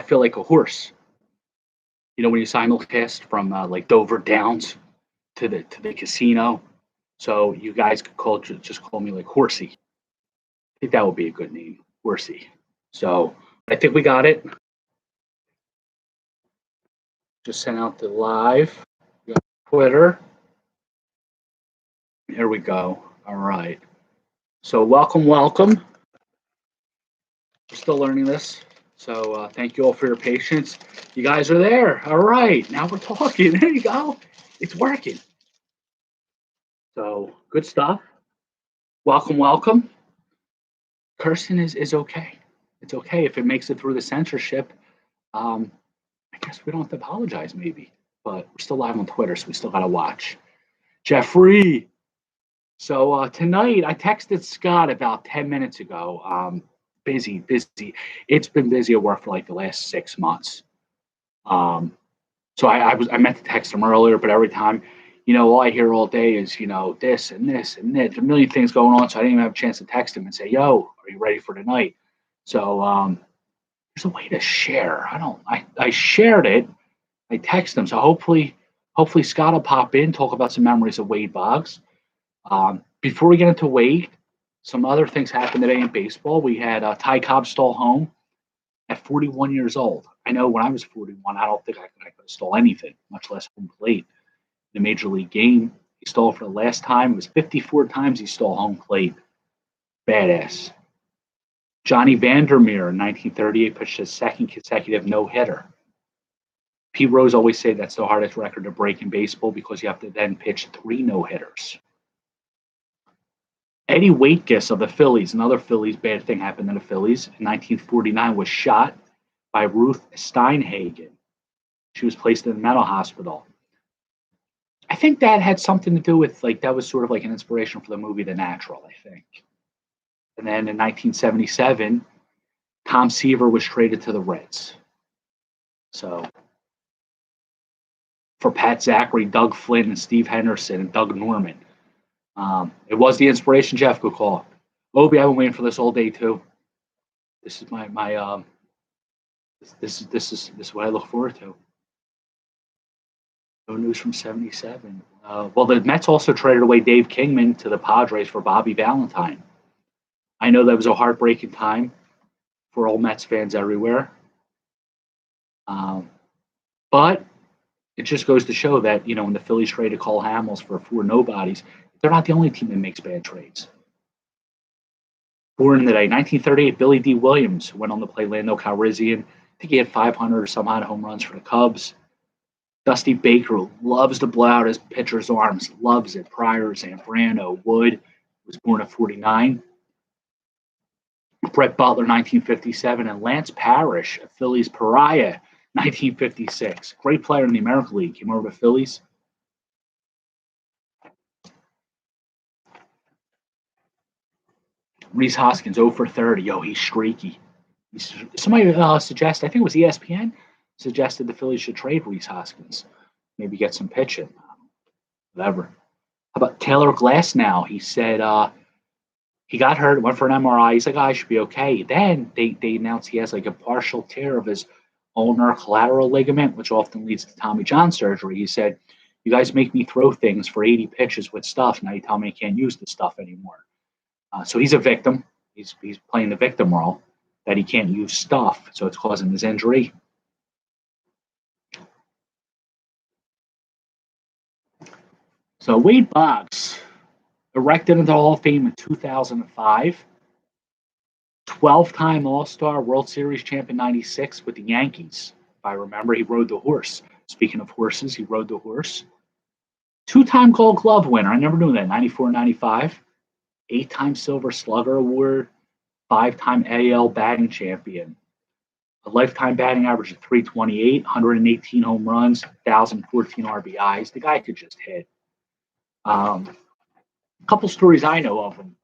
feel like a horse. You know, when you simulcast from like Dover Downs to the casino. So you guys could just call me like Horsey. I think that would be a good name, Horsey. So I think we got it. Just sent out the live. We got Twitter. Here we go. All right. So welcome. We're still learning this. So thank you all for your patience. You guys are there. All right. Now we're talking. There you go. It's working. So good stuff. Welcome. Cursing is okay. It's okay if it makes it through the censorship. I guess we don't have to apologize, maybe, but we're still live on Twitter, so we still got to watch. Jeffrey. So tonight, I texted Scott about 10 minutes ago. Busy. It's been busy at work for like the last 6 months. So I meant to text him earlier, but every time, all I hear all day is, this and this and this, a million things going on. So I didn't even have a chance to text him and say, yo, are you ready for tonight? So there's a way to share. I shared it. I text him. So hopefully Scott will pop in, talk about some memories of Wade Boggs. Before we get into Wade, some other things happened today in baseball. We had Ty Cobb stole home at 41 years old. I know when I was 41, I don't think I could have stole anything, much less home plate in a major league game. He stole for the last time. It was 54 times he stole home plate. Badass. Johnny Vandermeer in 1938 pitched his second consecutive no-hitter. Pete Rose always said that's the hardest record to break in baseball because you have to then pitch 3 no-hitters. Eddie Waitkus of the Phillies, another Phillies bad thing happened to the Phillies in 1949, was shot by Ruth Steinhagen. She was placed in a mental hospital. I think that had something to do with, that was sort of like an inspiration for the movie The Natural, I think. And then in 1977, Tom Seaver was traded to the Reds. So for Pat Zachary, Doug Flynn, and Steve Henderson, and Doug Norman. It was the inspiration. Jeff, good call. Obi, I've been waiting for this all day too. This is this is what I look forward to. No news from 77. Well, the Mets also traded away Dave Kingman to the Padres for Bobby Valentine. I know that was a heartbreaking time for all Mets fans everywhere. But it just goes to show that, when the Phillies traded Cole Hamels for 4 nobodies, they're not the only team that makes bad trades. Born today, 1938, Billy D. Williams went on to play Lando Calrissian. I think he had 500 or some odd home runs for the Cubs. Dusty Baker loves to blow out his pitcher's arms, loves it. Pryor, Zambrano, Wood was born at 49. Brett Butler, 1957, and Lance Parrish, a Phillies pariah, 1956. Great player in the American League. Came over to Phillies. Rhys Hoskins, 0 for 30. Yo, he's streaky. Somebody suggested, I think it was ESPN, suggested the Phillies should trade Rhys Hoskins. Maybe get some pitching. Whatever. How about Taylor Glasnow? He said he got hurt, went for an MRI. He's like, I should be okay. Then they announced he has like a partial tear of his ulnar collateral ligament, which often leads to Tommy John surgery. He said, you guys make me throw things for 80 pitches with stuff. Now you tell me I can't use the stuff anymore. So he's a victim. He's playing the victim role, that he can't use stuff, so it's causing his injury. So Wade Boggs, erected into the Hall of Fame in 2005, 12-time All-Star, World Series champion 96 with the Yankees. If I remember, he rode the horse. Speaking of horses, he rode the horse. 2-time Gold Glove winner. I never knew that. 94, 95. 8-time Silver Slugger Award. 5-time AL batting champion. A lifetime batting average of 328, 118 home runs, 1,014 RBIs. The guy could just hit. A couple stories I know of him.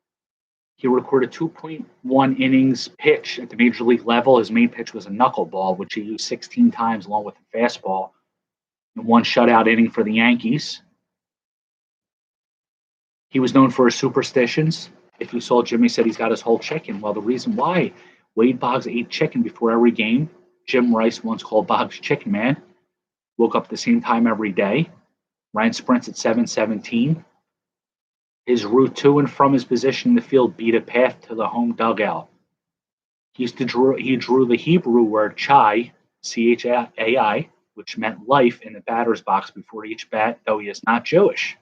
He recorded 2.1 innings pitch at the major league level. His main pitch was a knuckleball, which he used 16 times along with a fastball. And 1 shutout inning for the Yankees. He was known for his superstitions. If you saw, Jimmy said he's got his whole chicken. Well, the reason why Wade Boggs ate chicken before every game Jim Rice once called Boggs Chicken Man. Woke up the same time every day. Ran sprints at 7:17. His route to and from his position in the field beat a path to the home dugout. He drew the Hebrew word chai, C-H-A-I, which meant life, in the batter's box before each bat, though he is not Jewish.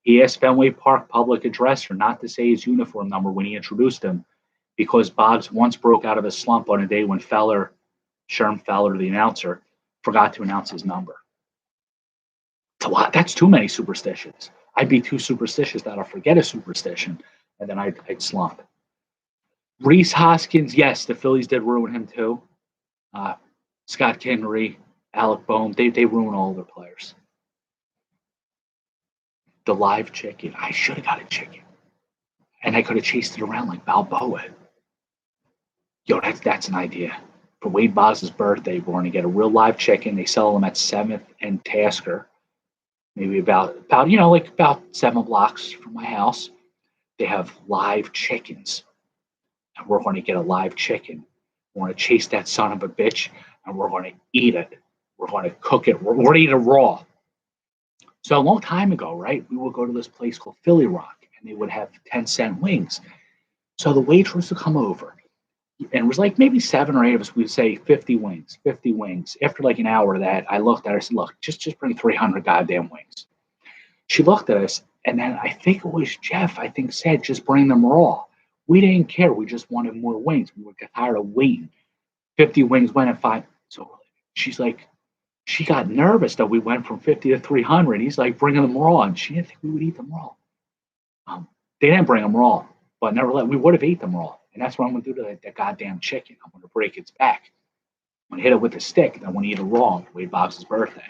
He asked Fenway Park public addresser not to say his uniform number when he introduced him, because Boggs once broke out of a slump on a day when Sherm Fowler, the announcer, forgot to announce his number. It's a lot. That's too many superstitions. I'd be too superstitious that I'll forget a superstition, and then I'd slump. Rhys Hoskins, yes, the Phillies did ruin him too. Scott Kingery, Alec Boehm, they ruin all their players. The live chicken. I should have got a chicken. And I could have chased it around like Balboa. Yo, that's an idea. For Wade Boggs' birthday, we're going to get a real live chicken. They sell them at 7th and Tasker. Maybe about 7 blocks from my house. They have live chickens. And we're going to get a live chicken. We're going to chase that son of a bitch, and we're going to eat it. We're going to cook it. We're going to eat it raw. So a long time ago, right, we would go to this place called Philly Rock, and they would have 10-cent wings. So the waitress would come over, and it was like maybe 7 or 8 of us. We'd say 50 wings, 50 wings. After like an hour of that, I looked at her and said, look, just bring 300 goddamn wings. She looked at us, and then I think it was Jeff, said, just bring them raw. We didn't care. We just wanted more wings. We would get tired of waiting. 50 wings went at 5. So she's like, she got nervous that we went from 50 to 300. He's like bringing them raw, and she didn't think we would eat them raw. They didn't bring them raw, but nevertheless, we would have ate them raw. And that's what I'm going to do to that goddamn chicken. I'm going to break its back. I'm going to hit it with a stick, and I'm going to eat it raw on Wade Boggs' birthday.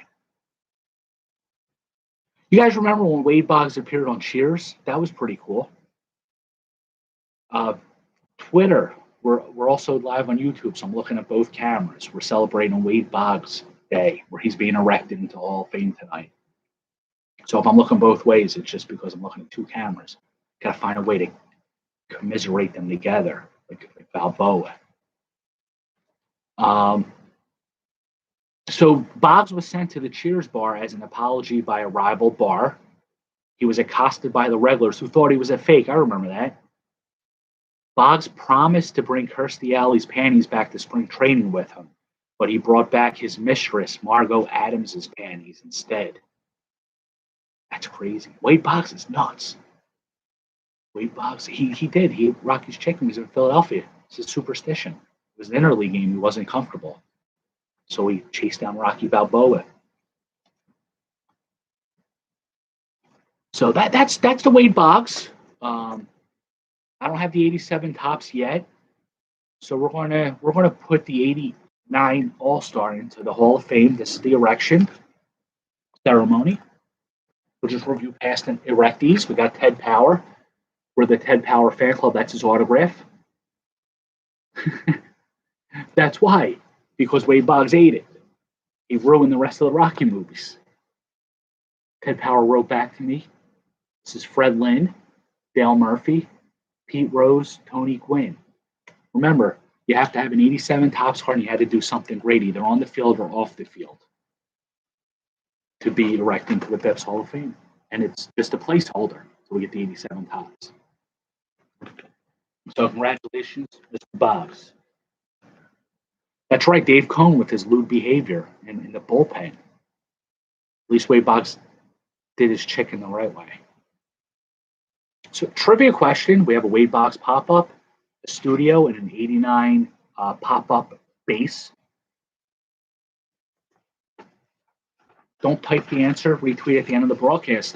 You guys remember when Wade Boggs appeared on Cheers? That was pretty cool. Twitter, we're also live on YouTube, so I'm looking at both cameras. We're celebrating Wade Boggs Day, where he's being erected into Hall of Fame tonight. So if I'm looking both ways, it's just because I'm looking at 2 cameras. Got to find a way to commiserate them together, like Balboa. So Boggs was sent to the Cheers bar as an apology by a rival bar. He was accosted by the regulars who thought he was a fake. I remember that. Boggs promised to bring Kirstie Alley's panties back to spring training with him, but he brought back his mistress, Margot Adams' panties instead. That's crazy. Wade Boggs is nuts. Wade Boggs, he did. He ate Rocky's chicken. He was in Philadelphia. It's a superstition. It was an interleague game. He wasn't comfortable. So he chased down Rocky Balboa. So that's the Wade Boggs. I don't have the 87 tops yet. So we're gonna put the 89 All-Star into the Hall of Fame. This is the erection ceremony. We'll just review past erectees. We got Ted Power. We're the Ted Power fan club. That's his autograph. That's why. Because Wade Boggs ate it. He ruined the rest of the Rocky movies. Ted Power wrote back to me. This is Fred Lynn, Dale Murphy, Pete Rose, Tony Gwynn. Remember, you have to have an 87 Topps card, and you had to do something great, either on the field or off the field, to be erected into the BPS Hall of Fame. And it's just a placeholder, so we get the 87 Topps. So congratulations, Mr. Boggs. That's right, Dave Cohn with his lewd behavior in the bullpen. At least Wade Boggs did his chicken the right way. So trivia question, we have a Wade Boggs pop-up, a studio, and an 89 pop-up base. Don't type the answer, retweet at the end of the broadcast.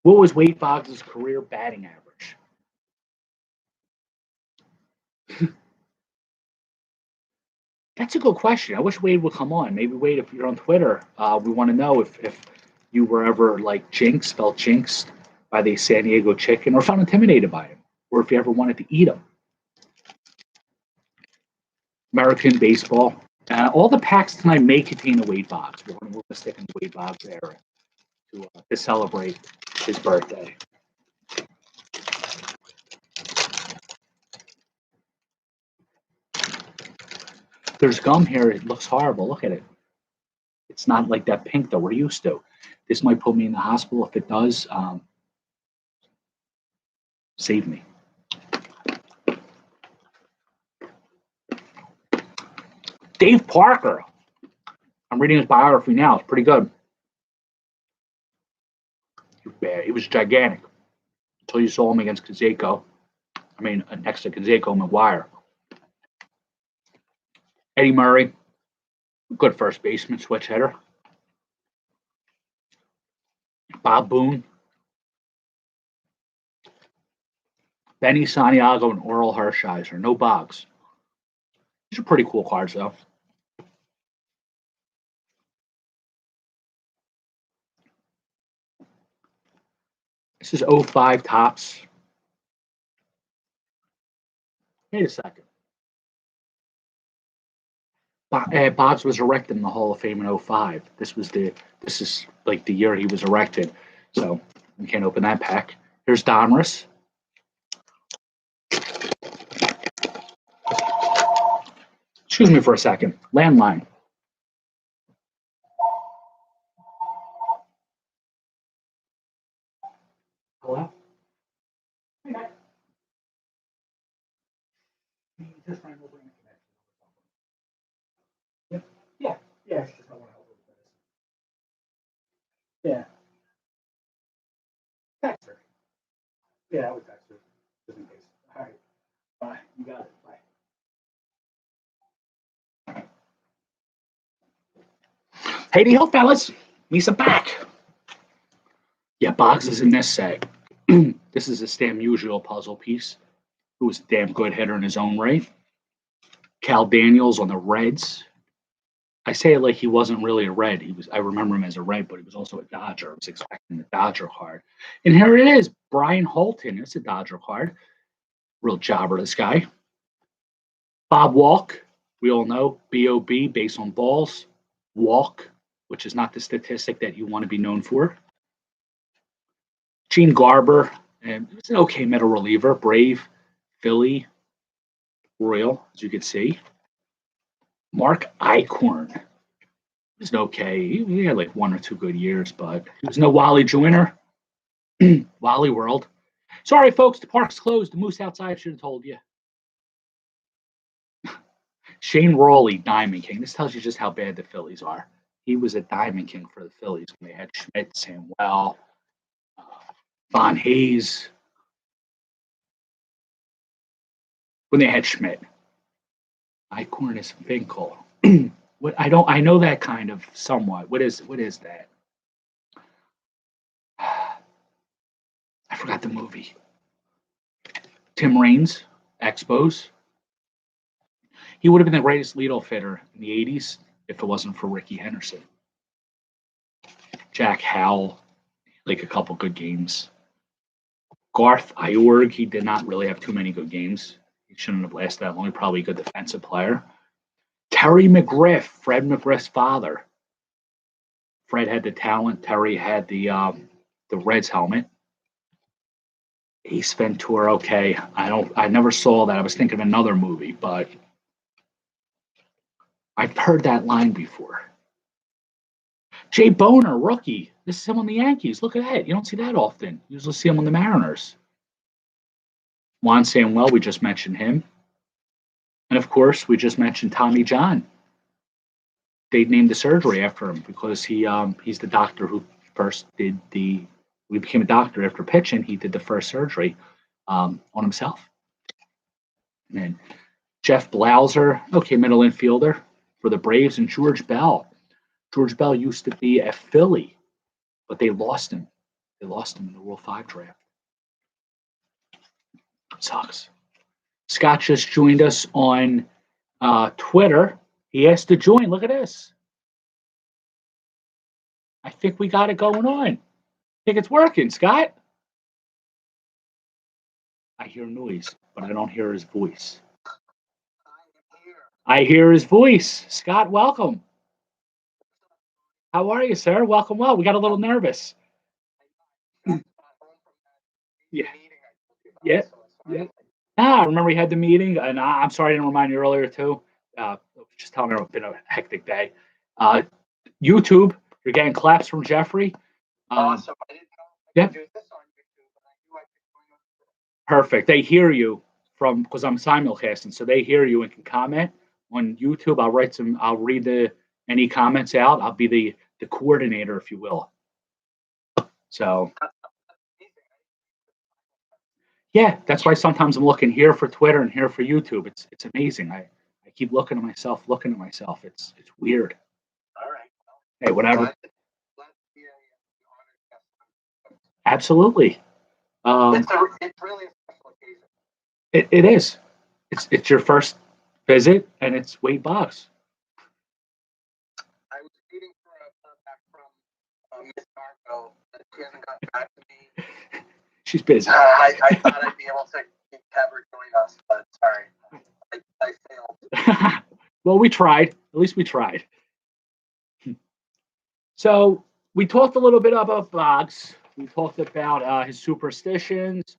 What was Wade Boggs' career batting average? That's a good question. I wish Wade would come on. Maybe Wade, if you're on Twitter, we want to know if you were ever like felt jinxed by the San Diego chicken, or felt intimidated by him, or if you ever wanted to eat him. American baseball. All the packs tonight may contain a Wade Boggs. We're going to stick in the Wade Boggs era to celebrate his birthday. there's gum here, it looks horrible. Look at it. It's not like that pink that we're used to. This might put me in the hospital. If it does, save me. Dave Parker. I'm reading his biography now. It's pretty good. He was gigantic until you saw him against Canseco. Next to Canseco McGuire. Eddie Murray, good first baseman, switch hitter. Bob Boone. Benny Santiago and Oral Hershiser. No Boggs. These are pretty cool cards, though. This is 05 Topps. Wait a second. Boggs was erected in the Hall of Fame in 05. This is like the year he was erected. So we can't open that pack. Here's Donruss. Excuse me for a second. Landline. Hello? Hey, Matt. Just ran over in a connection. Yeah. Yeah, it's just I want to help with this. Yeah. Text her. Yeah, I would text her. Just in case. All right. Bye. You got it. Bye. Hey, the help, fellas. Misa back. Yeah, Boggs is in this set. This is a Stan Musial puzzle piece, who was a damn good hitter in his own right. Cal Daniels on the Reds. I say it like he wasn't really a Red. I remember him as a Red, but he was also a Dodger. I was expecting the Dodger card. And here it is, Brian Holton. It's a Dodger card. Real jobber, this guy. Bob Walk. We all know B.O.B., base on balls. Walk, which is not the statistic that you want to be known for. Gene Garber, and it's an okay middle reliever. Brave, Philly, Royal, as you can see. Mark Eichhorn was okay. He had like 1 or 2 good years, but he was no Wally Joyner. Wally World. Sorry, folks, the park's closed. The moose outside should have told you. Shane Rawley, Diamond King. This tells you just how bad the Phillies are. He was a Diamond King for the Phillies when they had Schmidt, Samuel, Von Hayes. When they had Schmidt. Eichhorn is Finkel. What I know that kind of somewhat. What is that? I forgot the movie. Tim Raines, Expos. He would have been the greatest leadoff hitter in the 80s if it wasn't for Ricky Henderson. Jack Howell, like a couple good games. Garth Iorg, he did not really have too many good games. He shouldn't have lasted that long. Probably a good defensive player. Terry McGriff, Fred McGriff's father. Fred had the talent. Terry had the Reds helmet. Ace Ventura, okay. I never saw that. I was thinking of another movie, but I've heard that line before. Jay Boner, rookie. This is him on the Yankees. Look at that. You don't see that often. You usually see him on the Mariners. Juan Samuel, we just mentioned him. And of course, we just mentioned Tommy John. They named the surgery after him because he's the doctor who first did we became a doctor after pitching. He did the first surgery on himself. And Jeff Blauser, okay, middle infielder for the Braves, and George Bell. George Bell used to be a Philly, but they lost him. They lost him in the Rule 5 draft. Sucks. Scott just joined us on Twitter. He asked to join. Look at this. I think we got it going on. I think it's working, Scott. I hear noise, but I don't hear his voice. I hear his voice. Scott, welcome. How are you, sir? Welcome. Well, we got a little nervous. Yeah. Yeah. Yeah. I remember we had the meeting, and I'm sorry I didn't remind you earlier, too. Okay. just telling her it's been a hectic day. YouTube, you're getting claps from Jeffrey. Awesome. I didn't know I Yeah. could do this on YouTube, but I knew I could join on. Perfect. They hear you because I'm simulcasting, so they hear you and can comment on YouTube. I'll read any comments out. I'll be the coordinator, if you will. So yeah, that's why sometimes I'm looking here for Twitter and here for YouTube. It's amazing. I keep looking at myself. It's weird. All right. Hey, whatever. Glad to be an honored guest. Absolutely. It's really a special occasion. It is. It's your first visit, and it's Wade Boggs. I was waiting for a contact from Miss Marco, but she hasn't gotten back to me. She's busy. I thought I'd be able to have her join us, but sorry, I failed. Well, we tried. At least we tried. So we talked a little bit about Boggs. We talked about his superstitions.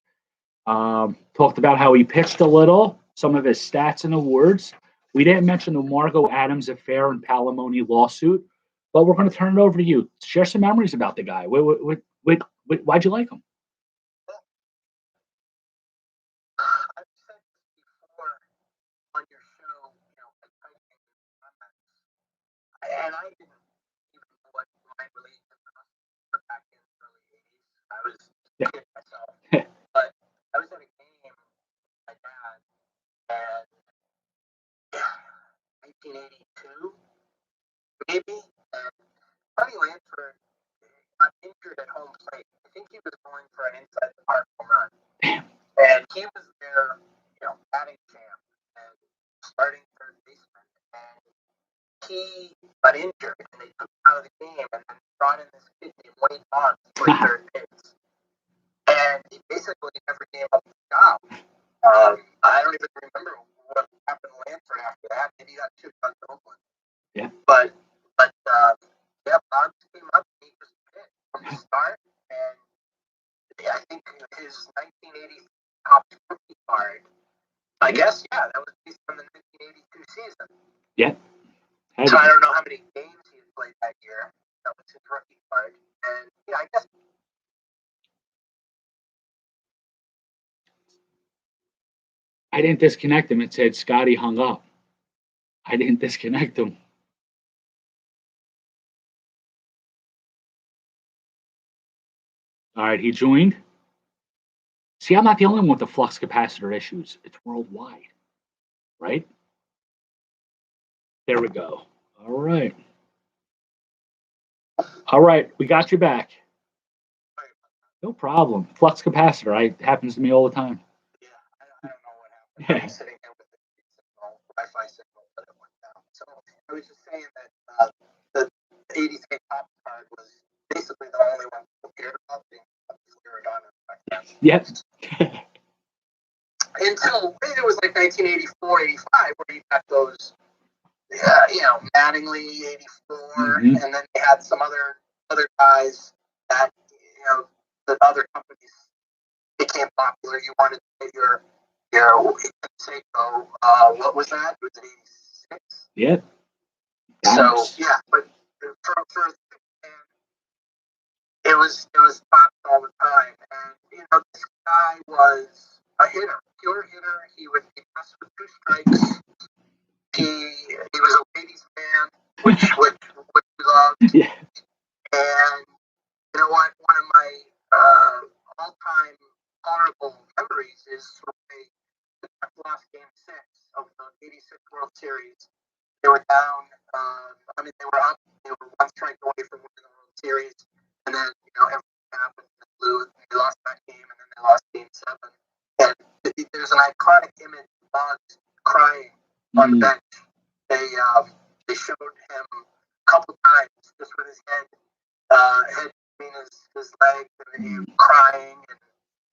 Talked about how he pitched a little, some of his stats and awards. We didn't mention the Margot Adams affair and palimony lawsuit, but we're going to turn it over to you. Share some memories about the guy. Why'd you like him? I've said this before on your show, by typing in comments, and I didn't even know what my religion was back in the early 80s. I was a kid myself. But I was at a game with my dad, and 1982, maybe, and Buddy Lanford got injured at home plate. I think he was going for an inside the park home run. And he was their, batting champ and starting third baseman. And he got injured, and they took him out of the game, and then brought in this kid named Wade Boggs to play third base. And he basically never gave up the job. I don't even remember what happened to Lanford after that. Maybe he got shipped out to Oakland. Yeah. But Boggs came up and he just hit from the start. And I think his 1980 top rookie card, I guess, that was based on the 1982 season. Yeah. So I don't know how many games he had played that year. That was his rookie card. And I guess. I didn't disconnect him. It said Scotty hung up. I didn't disconnect him. All right, he joined. See, I'm not the only one with the flux capacitor issues. It's worldwide, right? There we go. All right. All right, we got you back. No problem. Flux capacitor. It happens to me all the time. Yeah, I don't know what happened. I was sitting there with the signal, Wi-Fi signal, but it went down. So I was just saying that the 80K Top card was basically the only one people cared about being Yep. Until it was like 1984, 85, where you got those, Mattingly 84, and then they had some other guys that, that other companies became popular. You wanted to get your Seiko, what was that? It was 86? Yep. So, but for it was popped all the time. And, this guy was a hitter, pure hitter. He would be best with two strikes. He was a ladies' man, which we loved. Yeah. And you know what? One of my all-time horrible memories is when they lost Game 6 of the '86 World Series. They were down. They were up. They were one strike away from winning the World Series, and then everything happened. They lost that game, and then they lost Game 7. And there's an iconic image of Boggs crying on the bench. They showed him a couple times just with his head between his legs and him crying,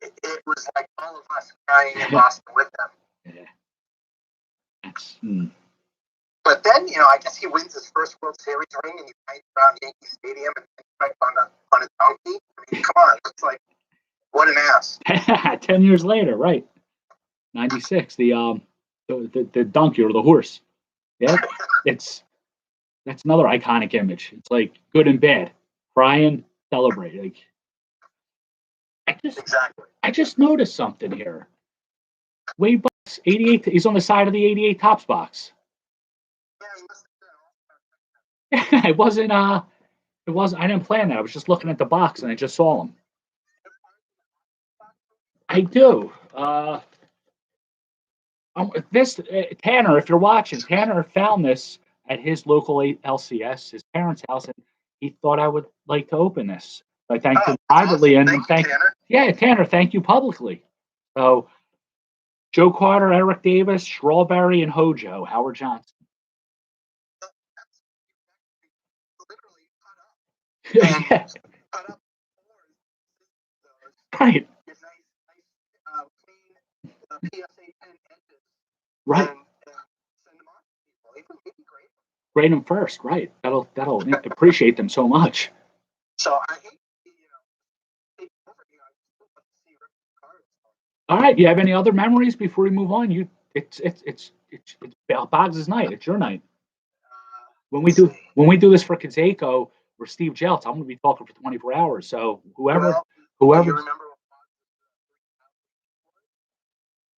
and it was like all of us crying in Boston with him. Yeah. But then, I guess he wins his first World Series ring, and he rides around Yankee Stadium and on a donkey. I mean, come on, it's like, what an ass. 10 years later, right? 96, the donkey or the horse. Yeah. That's another iconic image. It's like good and bad, crying, celebrate. Like Exactly. I just noticed something here. Wade Boggs, 88. He's on the side of the 88 tops box. Yeah, he must have been. It wasn't. It wasn't. I didn't plan that. I was just looking at the box and I just saw him. I do. This Tanner, if you're watching, Tanner found this at his local LCS, his parents' house, and he thought I would like to open this. So I thanked him privately, awesome. and Thank you, Tanner. Yeah, Tanner, thank you publicly. So Joe Carter, Eric Davis, Strawberry, and Hojo, Howard Johnson. Literally cut up. Yeah. Cut up Right. Get nice, clean PSA 10 edges. Right. And send them on to people. Even great. Grade them first, right? That'll appreciate them so much. So I hate take over here. I still want to see cards. All right. You have any other memories before we move on? It's Boggs' night. It's your night. When we do this for Kazako or Steve Jeltz, I'm going to be talking for 24 hours. So whoever, Do you remember?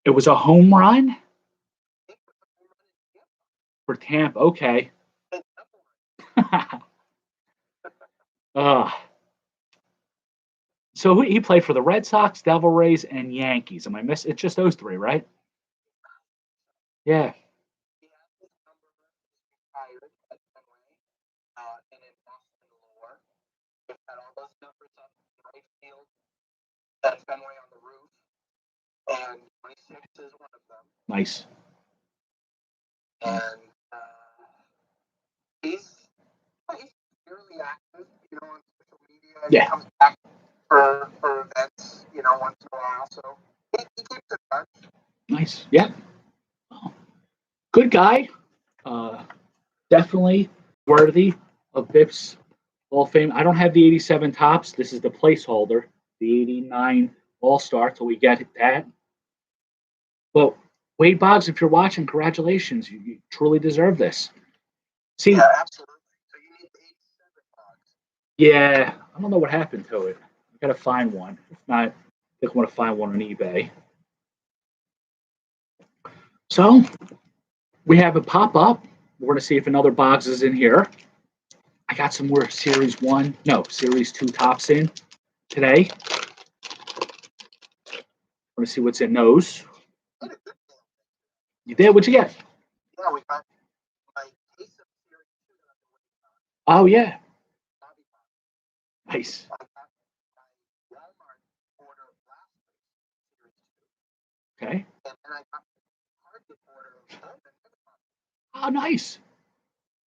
It was a home run for Tampa. Okay. So he played for the Red Sox, Devil Rays, and Yankees. Am I missing? It's just those three, right? Yeah. That Fenway on the roof, and 26 is one of them. Nice. And he's fairly active, on social media. Yeah. He comes back for events, once in a while. So he keeps in touch. Nice. Yeah. Good guy. Definitely worthy of BPS Hall of Fame. I don't have the 87 tops. This is the placeholder, the 89 All-Star till we get that. But Wade Boggs, if you're watching, congratulations. You truly deserve this. See, yeah, absolutely. So you need the 87 Boggs. Yeah, I don't know what happened to it. I gotta find one. If not, I think I want to find one on eBay. So we have a pop up. We're gonna see if another Boggs is in here. I got some more Series 2 tops in today. Want to see what's in those. You did? What'd you get? Yeah, we got my case of Series 2. Oh, yeah. Nice. Okay. And then I got Target order. Oh, nice.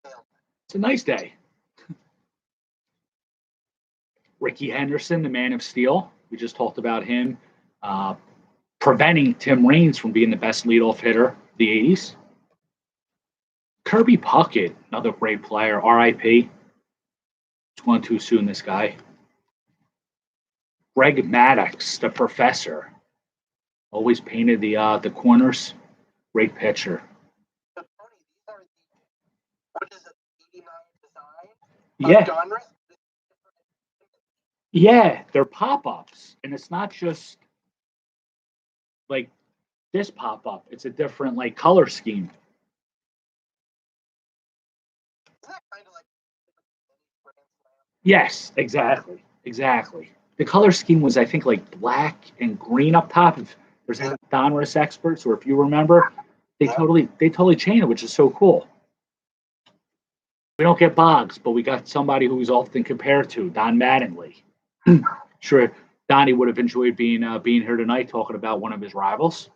It's a nice day. Ricky Henderson, the Man of Steel. We just talked about him preventing Tim Raines from being the best leadoff hitter of the 80s. Kirby Puckett, another great player, RIP. It's gone too soon, this guy. Greg Maddox, the professor. Always painted the corners. Great pitcher. So, Tony, these are what is it, 89 design? Yeah. Yeah, they're pop-ups. And it's not just like this pop-up. It's a different like color scheme. Yes, exactly. The color scheme was, I think, like black and green up top. If there's any Donruss experts, or if you remember, they totally changed it, which is so cool. We don't get Boggs, but we got somebody who is often compared to Don Mattingly. Sure, Donnie would have enjoyed being here tonight, talking about one of his rivals.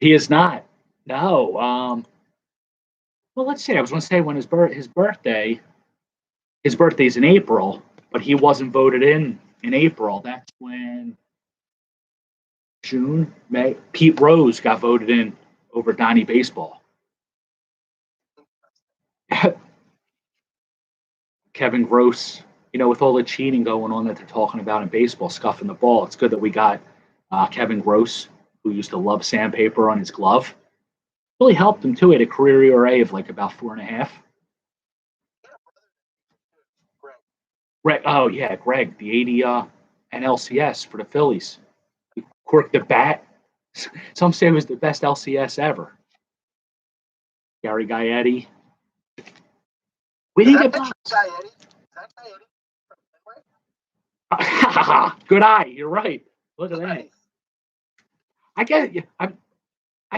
He is not. No. Well, let's see. I was going to say when his birthday. His birthday's in April, but he wasn't voted in April. That's when June, May. Pete Rose got voted in over Donnie Baseball. Kevin Gross, with all the cheating going on that they're talking about in baseball, scuffing the ball, it's good that we got Kevin Gross, who used to love sandpaper on his glove. Really helped him too. He had a career ERA of like about 4.5. Greg. Greg, oh yeah, Greg, the 80 NLCS for the Phillies. He corked the bat. Some say it was the best LCS ever. Gary Gaetti. We didn't get Boggs. Is that Gaetti? Good eye. You're right. Look at that. I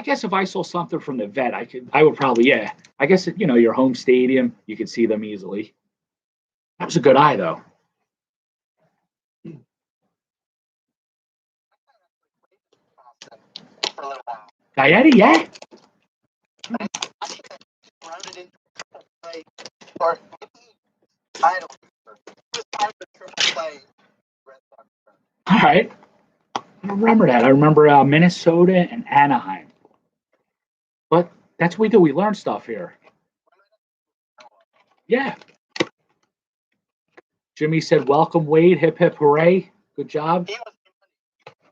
guess if I saw something from the vet, I would probably, yeah. I guess your home stadium, you could see them easily. That was a good eye though. For a little while. Gaetti, yeah. Rounded into triple play, or maybe I don't remember. It was part of the triple play Red Sox. All right. I remember that. I remember Minnesota and Anaheim. But that's what we do. We learn stuff here. Yeah. Jimmy said, "Welcome, Wade. Hip hip hooray. Good job."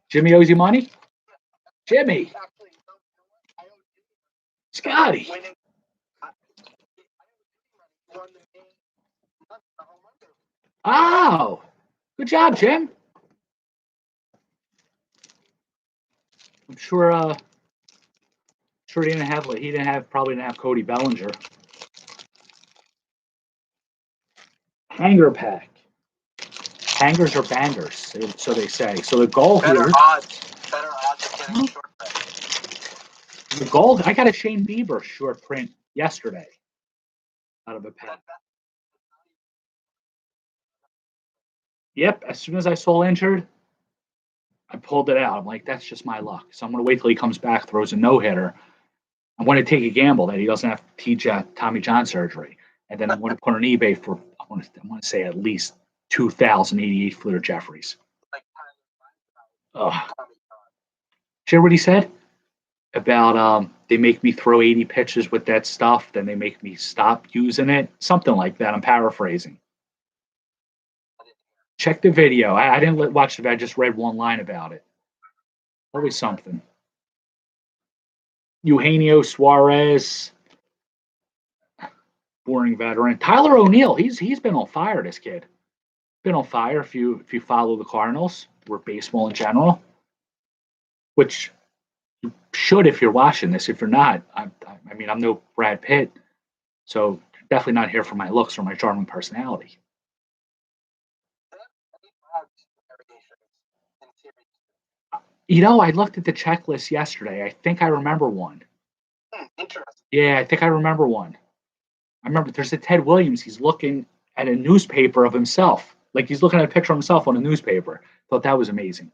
Jimmy owes you money? Jimmy. Scotty. Oh, good job, Jim. I'm sure he probably didn't have Cody Bellinger. Hanger pack. Hangers are bangers, so they say. So the goal Better here. Odds of getting short print. The goal. I got a Shane Bieber short print yesterday out of a pack. Yep. As soon as I saw injured, I pulled it out. I'm like, that's just my luck. So I'm going to wait till he comes back, throws a no-hitter. I'm going to take a gamble that he doesn't have Tommy John surgery. And then I'm going to put on eBay for, I want to say at least 2,088 Fleer Jeffries. Did you hear what he said? About they make me throw 80 pitches with that stuff, then they make me stop using it. Something like that. I'm paraphrasing. Check the video. I didn't watch it. I just read one line about it. Always something. Eugenio Suarez, boring veteran. Tyler O'Neill, he's been on fire. This kid been on fire. If you follow the Cardinals or baseball in general, which you should if you're watching this. If you're not, I mean, I'm no Brad Pitt, so definitely not here for my looks or my charming personality. I looked at the checklist yesterday. I think I remember one. Interesting. Yeah, I think I remember one. I remember there's a Ted Williams. He's looking at a newspaper of himself. Like he's looking at a picture of himself on a newspaper. Thought that was amazing.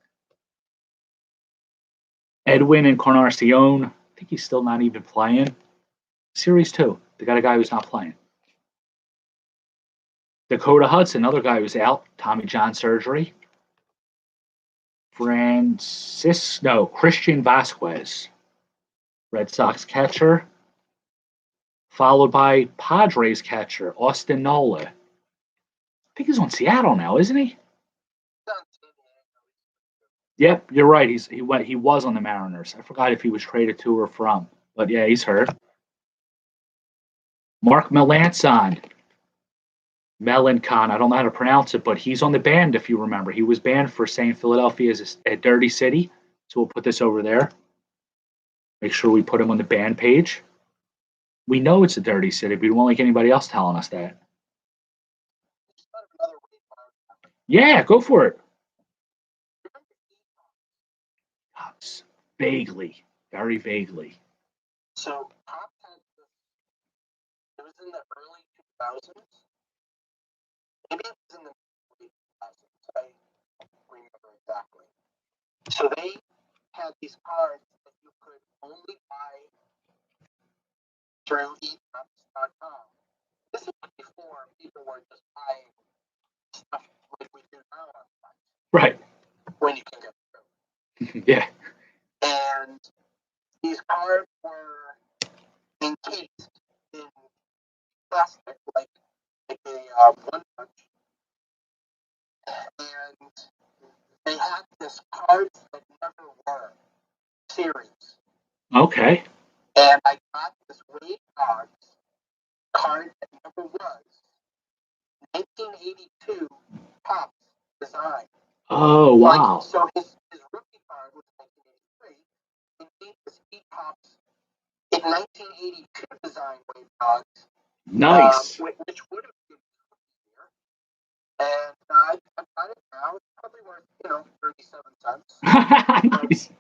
Edwin Encarnacion. I think he's still not even playing. Series 2. They got a guy who's not playing. Dakota Hudson, another guy who's out. Tommy John surgery. Christian Vasquez, Red Sox catcher, followed by Padres catcher Austin Nola. I think he's on Seattle now, isn't he? Yep, you're right. He was on the Mariners. I forgot if he was traded to or from, but yeah, he's hurt. Mark Melancon. I don't know how to pronounce it, but he's on the band, if you remember. He was banned for saying Philadelphia is a dirty city. So we'll put this over there. Make sure we put him on the band page. We know it's a dirty city, but we don't like anybody else telling us that. Yeah, go for it. Vaguely, very vaguely. So, it was in the early 2000s. Maybe it was in the late 2000s. I don't remember exactly. So they had these cards that you could only buy through BpsRps.com. This is before people were just buying stuff like we do now on sites. Right. When you can get through. Yeah. And these cards were encased in plastic, like a one punch. And they had this cards that never were series. Okay. And I got this Wade Boggs card that never was. 1982 Topps design. Oh, wow. So his rookie card was 1983. He made this Topps in 1982 design Wade Boggs. Nice. Which would have been here. And I got it now. It's probably worth, 37 cents. Nice.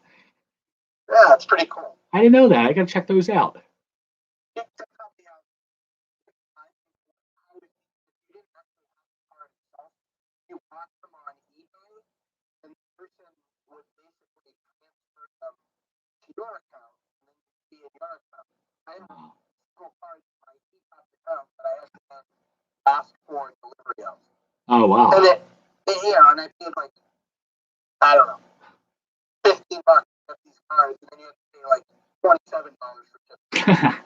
Yeah, it's pretty cool. I didn't know that. I gotta check those out. You can help me out. You didn't actually have the card itself. You bought them on eBay, and the person would basically transfer them to your account, and then you'd be in your account. I have several cards in my eTop account that I have to ask for delivery of. Oh, wow. And and I paid like, I don't know, $15 to get these cards, and then you have to pay like $27 for shipping.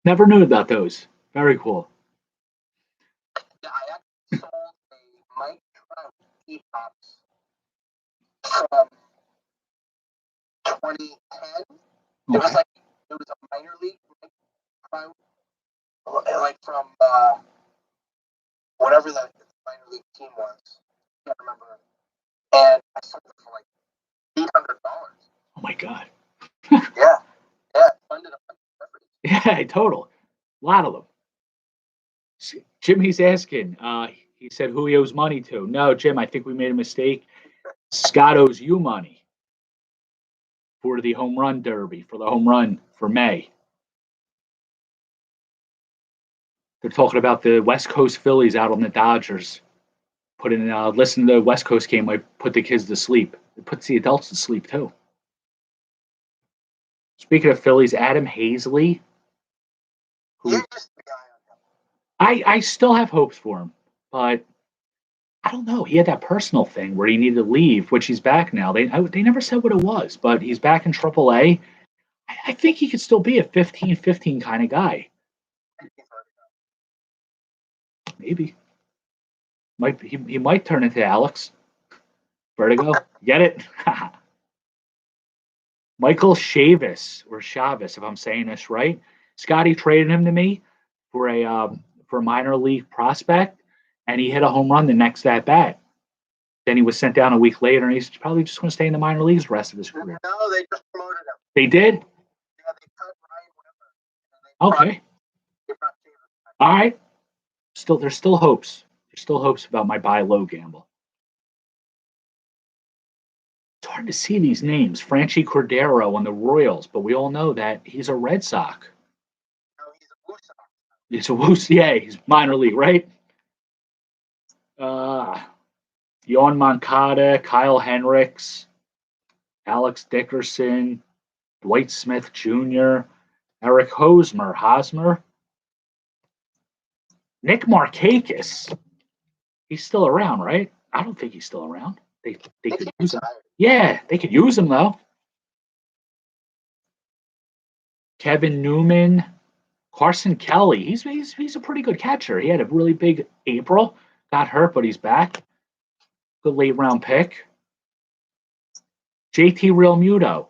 Never knew about those. Very cool. Yeah, I actually sold a Mike Trout Topps from 2010. It was a minor league Mike Trout, like from whatever the minor league team was. I can't remember. And I sold it for like $800. Oh my God. Yeah, funded a bunch of efforts. Yeah, total. A lot of them. Jim, he's asking. He said who he owes money to. No, Jim, I think we made a mistake. Scott owes you money for the home run derby, for the home run for May. They're talking about the West Coast Phillies out on the Dodgers. Listen to the West Coast game. I put the kids to sleep. It puts the adults to sleep too. Speaking of Phillies, Adam Hazley, who I still have hopes for him, but I don't know. He had that personal thing where he needed to leave, which he's back now. They never said what it was, but he's back in AAA. I think he could still be a 15-15 kind of guy. Maybe. He might turn into Alex. Vertigo. Get it? Michael Chavis, or Chavis, if I'm saying this right. Scotty traded him to me for a minor league prospect, and he hit a home run the next at bat. Then he was sent down a week later, and he's probably just going to stay in the minor leagues the rest of his career. No, they just promoted him. They did? Yeah, they cut Ryan Weber. Okay. All right. There's still hopes. There's still hopes about my buy low gamble. It's hard to see these names. Franchi Cordero on the Royals, but we all know that he's a Red Sox. No, he's a Blue Sox. He's a Woos. Yeah, he's minor league, right? Yon Moncada, Kyle Hendricks, Alex Dickerson, Dwight Smith Jr., Eric Hosmer, Nick Markakis. He's still around, right? I don't think he's still around. They could use him. Yeah, they could use him though. Kevin Newman, Carson Kelly. He's a pretty good catcher. He had a really big April. Got hurt, but he's back. Good late round pick. JT Realmuto.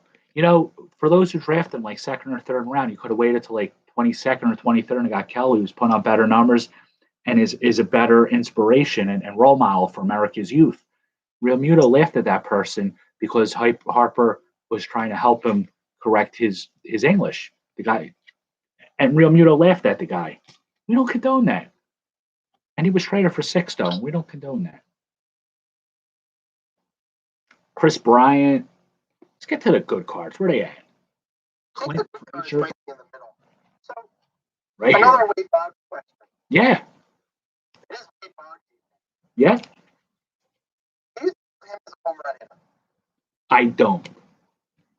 For those who draft him like second or third round, you could have waited till like 22nd or 23rd and got Kelly, who's putting up better numbers and is a better inspiration and role model for America's youth. Realmuto laughed at that person because Harper was trying to help him correct his English. The guy, and Realmuto laughed at the guy. We don't condone that. And he was traded for $6 stone. We don't condone that. Chris Bryant. Let's get to the good cards. Where are they at? Right in the middle. So, right another here. Wade Boggs question. Yeah. It is Wade Boggs. Yeah. Do you think him as a home run hitter? I don't.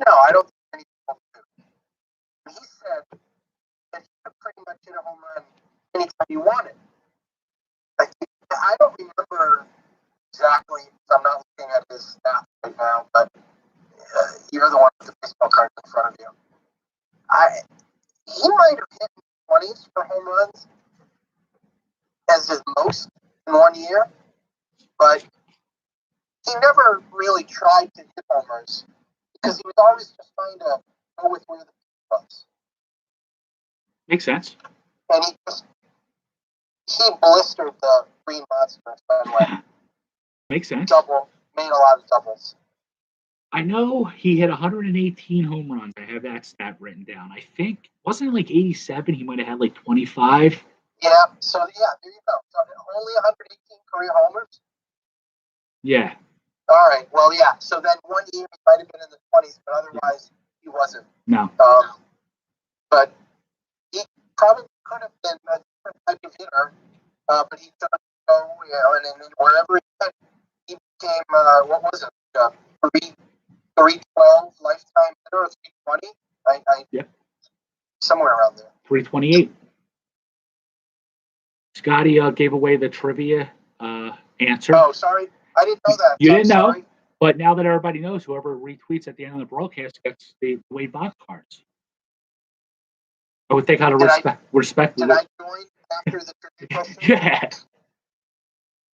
No, I don't think any people do. He said that he could pretty much hit a home run anytime he wanted. I don't remember exactly, I'm not looking at his stats right now, but you're the one with the baseball card in front of you. He might have hit 20s for home runs as his most in 1 year, but he never really tried to hit homers because he was always just trying to go with where the pitch was. Makes sense. And he blistered the Green Monster at Fenway. Makes sense. Made a lot of doubles. I know he hit 118 home runs. I have that stat written down. I think, wasn't it like 87? He might have had like 25. Yeah, so there you go. So only 118 career homers? Yeah. All right, well, yeah. So then one year he might have been in the 20s, but otherwise he wasn't. No. But he probably could have been a different type of hitter, but he chose to go, and then wherever he went, he became, what was it, 312 lifetime hitter or 320? Yep. Somewhere around there. 328. Scotty gave away the trivia answer. Oh, sorry. I didn't know that. You didn't know, but now that everybody knows, whoever retweets at the end of the broadcast gets the Wade Boggs cards. I would think out of respect. Did I join after the trivia question? Yeah.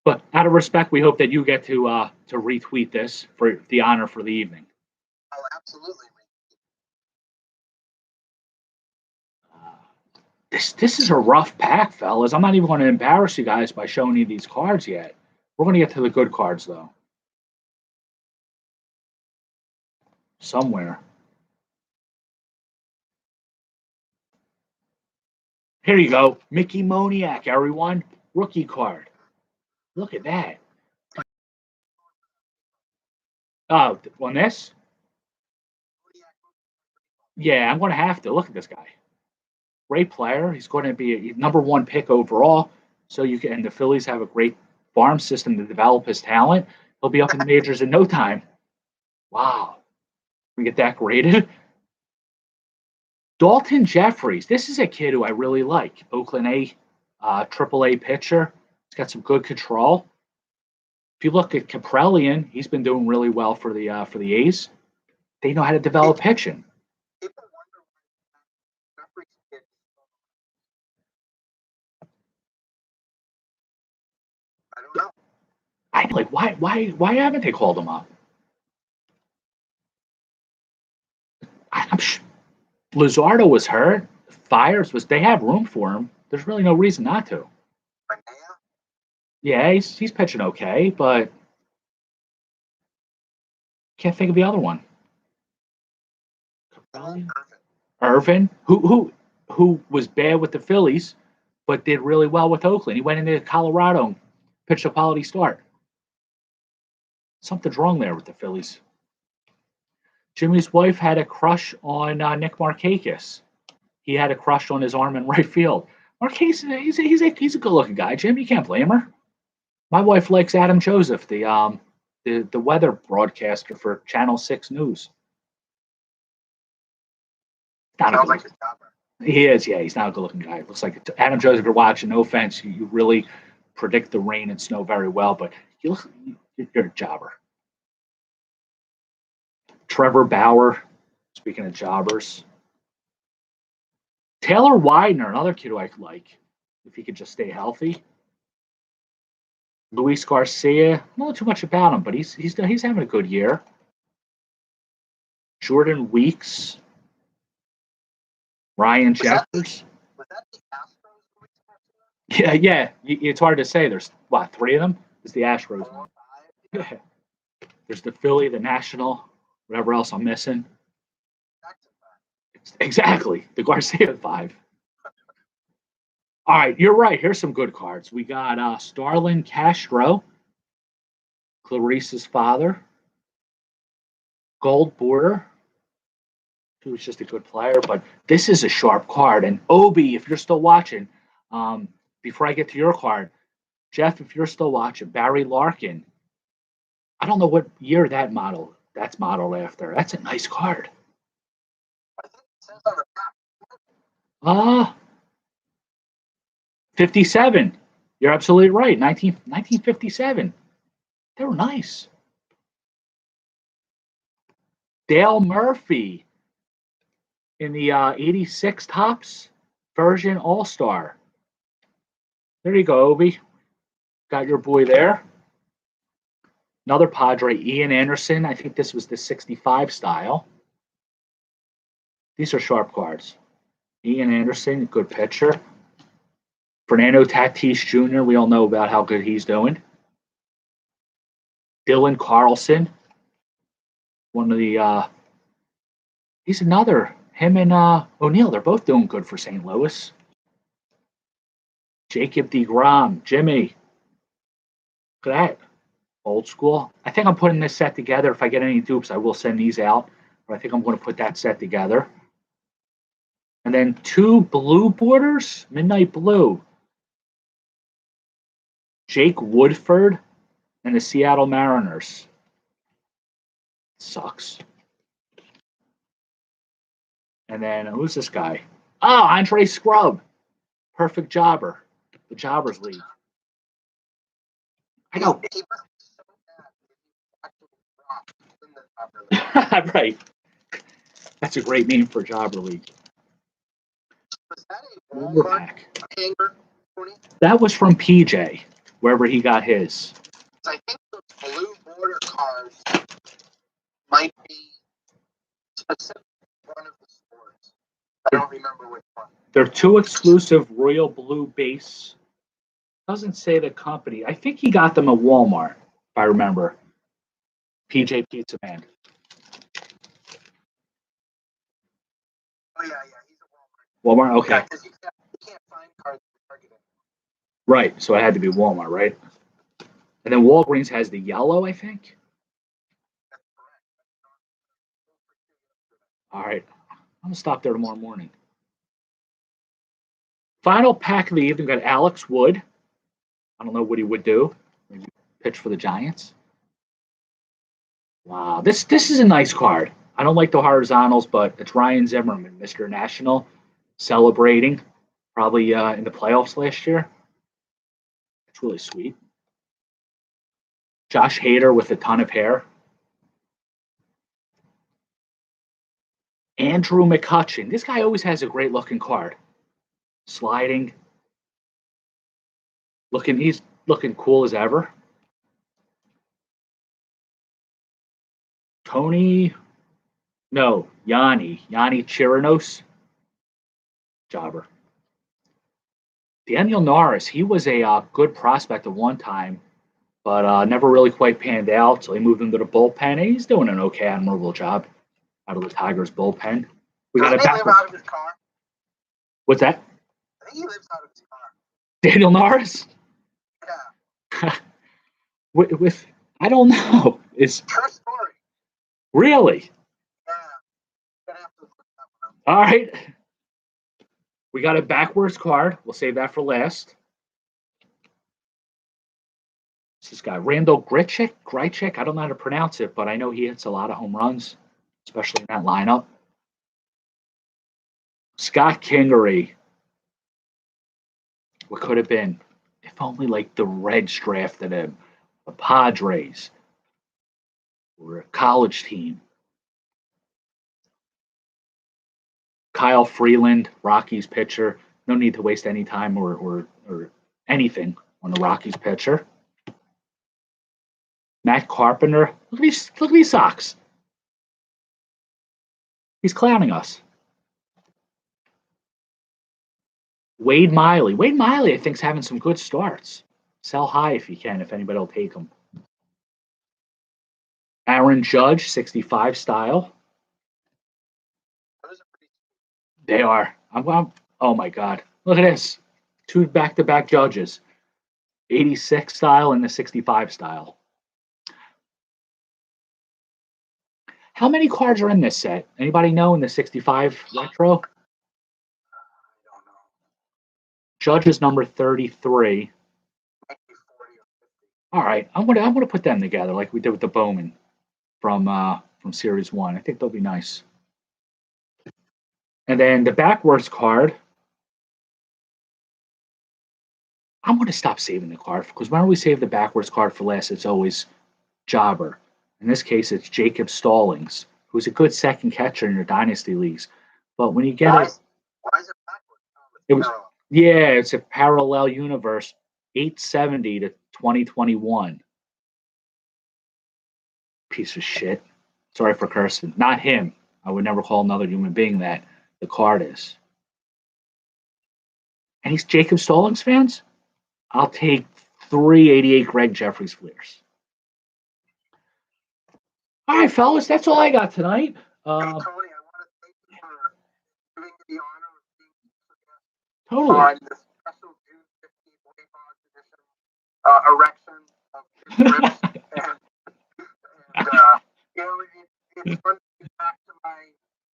But out of respect, we hope that you get to retweet this for the honor for the evening. Oh, absolutely. This is a rough pack, fellas. I'm not even going to embarrass you guys by showing you these cards yet. We're going to get to the good cards, though. Somewhere. Here you go. Mickey Moniak, everyone. Rookie card. Look at that. Oh, on this? Yeah, I'm going to have to. Look at this guy. Great player. He's going to be a number one pick overall. So you can, and the Phillies have a great farm system to develop his talent. He'll be up in the majors in no time. Wow. We get that graded. Dalton Jeffries. This is a kid who I really like. Oakland AAA pitcher. He's got some good control. If you look at Kaprelian, he's been doing really well for the A's. They know how to develop pitching. I don't know. I'm like, why haven't they called him up? I'm sure Luzardo was hurt. Fires was. They have room for him. There's really no reason not to. Yeah, he's pitching okay, but can't think of the other one. Irvin, who was bad with the Phillies, but did really well with Oakland. He went into Colorado and pitched a quality start. Something's wrong there with the Phillies. Jimmy's wife had a crush on Nick Markakis. He had a crush on his arm in right field. Markakis, he's a good-looking guy, Jim. You can't blame her. My wife likes Adam Joseph, the weather broadcaster for Channel 6 News. Sounds like a jobber. He is, yeah. He's not a good-looking guy. It looks like Adam Joseph. If you're watching, no offense, you really predict the rain and snow very well, but you're a jobber. Trevor Bauer, speaking of jobbers. Taylor Widener, another kid who I like, if he could just stay healthy. Luis Garcia, I don't know too much about him, but he's having a good year. Jordan Weeks. Ryan Jeffers. Was that the Astros? Yeah. It's hard to say. There's, what, 3 of them? It's the Astros. 4 or 5? Yeah. There's the Philly, the National, whatever else I'm missing. Exactly. The Garcia 5. All right, you're right. Here's some good cards. We got Starlin Castro, Clarice's father, Gold Border, who's just a good player, but this is a sharp card. And Obi, if you're still watching, before I get to your card, Jeff, if you're still watching, Barry Larkin. I don't know what year that's modeled after. That's a nice card. 57. You're absolutely right. 1957. They were nice. Dale Murphy in the 86 Topps version All-Star. There you go, Obi. Got your boy there. Another Padre, Ian Anderson. I think this was the 65 style. These are sharp cards. Ian Anderson, good pitcher. Fernando Tatis Jr., we all know about how good he's doing. Dylan Carlson, one of the, he's another. Him and O'Neill, they're both doing good for St. Louis. Jacob deGrom, Jimmy. Look at that. Old school. I think I'm putting this set together. If I get any dupes, I will send these out. But I think I'm going to put that set together. And then 2 blue borders, Midnight Blue. Jake Woodford and the Seattle Mariners. Sucks. And then who's this guy? Oh, Andre Scrub. Perfect jobber. The Jobbers League. I know. Right. That's a great name for a Jobber League. Was that a Walmart hanger, Tony? That was from PJ, wherever he got his. I think those blue border cards might be specific to one of the stores. I don't remember which one. They're 2 exclusive royal blue base. Doesn't say the company. I think he got them at Walmart, if I remember. PJ Pizza Man. Oh, yeah, he's at Walmart. Walmart, okay. Yeah, because you can't find cards at Target anymore. Right, so it had to be Walmart, right? And then Walgreens has the yellow, I think. That's correct. All right, I'm going to stop there tomorrow morning. Final pack of the evening, got Alex Wood. I don't know what he would do. Maybe pitch for the Giants. Wow, this is a nice card. I don't like the horizontals, but it's Ryan Zimmerman, Mr. National, celebrating probably in the playoffs last year. It's really sweet. Josh Hader with a ton of hair. Andrew McCutchen. This guy always has a great looking card. Sliding. He's looking cool as ever. Yanni Chirinos. Jobber. Daniel Norris, he was a good prospect at one time, but never really quite panned out. So he moved into the bullpen, and he's doing an okay, admirable job out of the Tigers bullpen. We got Doesn't he live out of his car? What's that? I think he lives out of his car. Daniel Norris? Yeah. with I don't know. It's True story. Really? Yeah. Gonna have to look that one up. All right. We got a backwards card. We'll save that for last. This guy, Randall Grichuk. I don't know how to pronounce it, but I know he hits a lot of home runs, especially in that lineup. Scott Kingery. What could have been? If only like the Reds drafted him, the Padres, or a college team. Kyle Freeland, Rockies pitcher. No need to waste any time or anything on the Rockies pitcher. Matt Carpenter. Look at these socks. He's clowning us. Wade Miley. Wade Miley, I think, is having some good starts. Sell high if you can, if anybody will take him. Aaron Judge, 65 style. They are. Oh my God. Look at this. 2 back-to-back Judges. 86 style and the 65 style. How many cards are in this set? Anybody know in the 65 retro? I don't know. Judge is number 33. Might be 40 or 50. All right, I'm gonna put them together like we did with the Bowman from Series 1. I think they'll be nice. And then the backwards card. I'm gonna stop saving the card because whenever we save the backwards card for last, it's always Jobber. In this case, it's Jacob Stallings, who's a good second catcher in your dynasty leagues. But when you get Why is it backwards? it was it's a parallel universe, 870 to 2021. Piece of shit. Sorry for cursing. Not him. I would never call another human being that. The card is. Any Jacob Stallings fans? I'll take 388 Greg Jeffries Fleers. All right, fellas, that's all I got tonight. Hey, Tony, I want to thank you for giving me the honor of being Totally. on the special June 15th Boggs edition erection of BpsRps. and you know, it's fun to get back to my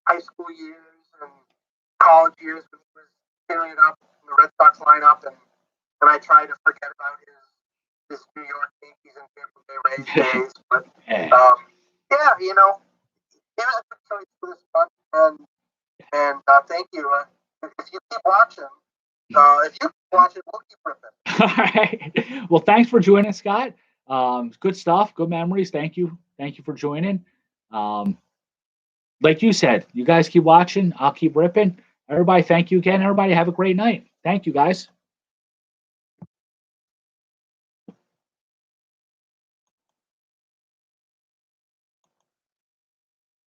high school years and college years when he was tearing it up in the Red Sox lineup, and I try to forget about his New York Yankees and Tampa Bay Rays days. But yeah, you know, he was a good choice for this spot, and thank you. If you keep watching, we'll keep ripping. All right. Well, thanks for joining, Scott. Good stuff. Good memories. Thank you. Thank you for joining. Like you said, you guys keep watching. I'll keep ripping. Everybody, thank you again. Everybody have a great night. Thank you, guys.